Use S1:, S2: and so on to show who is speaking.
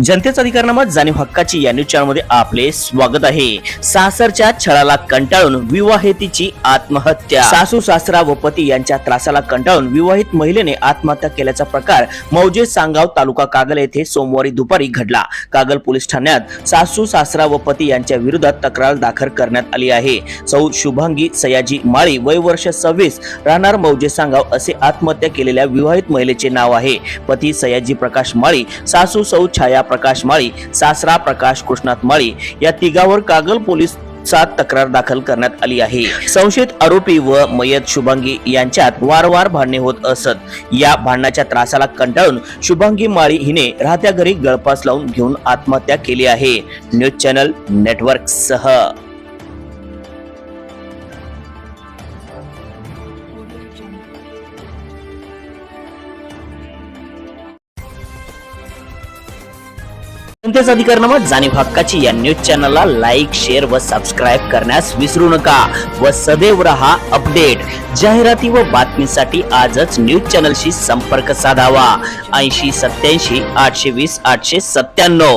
S1: जनतेचा अधिकारनामा जाणीव हक्काची या न्यूज चॅनलमध्ये आपले स्वागत आहे। सासरच्या छळाला कंटाळून विवाहितेची आत्महत्या। सासू सासरा व पती यांच्या त्रासाला कंटाळून विवाहित महिलेने आत्महत्या केल्याचा प्रकार मौजे सांगाव तालुका कागल येथे सोमवारी दुपारी घडला। कागल पोलीस ठाण्यात सासू सासरा व पती यांच्या विरोधात तक्रार दाखल करण्यात आली आहे। सौ शुभांगी सयाजी माळी वय वर्ष 26 राहणार मौजे सांगाव असे आत्महत्या केलेल्या विवाहित महिलेचे नाव आहे। पती सयाजी प्रकाश माळी, सासू सौ छाया प्रकाश माळी, सासरा प्रकाश कृष्णात माळी या तिघावर कागल पोलीस तक्रार दाखल करण्यात आली आहे। संशयित आरोपी व मयत शुभांगी यांच्यात वारंवार भांडणे होत असत। या भांडणाच्या त्रासाला कंटाळून शुभांगी माळी हिने राहत्या घरी गळफास लावून घेऊन आत्महत्या केली आहे। न्यूज चॅनल नेटवर्क सह जनतेचा अधिकारनामा जाणीव हक्काची या न्यूज चॅनलला लाईक, शेअर व सबस्क्राईब करण्यास विसरू नका व सदैव रहा अपडेट। जाहिराती व बातमीसाठी आजच न्यूज चॅनलशी संपर्क साधावा। 80 87 820 897।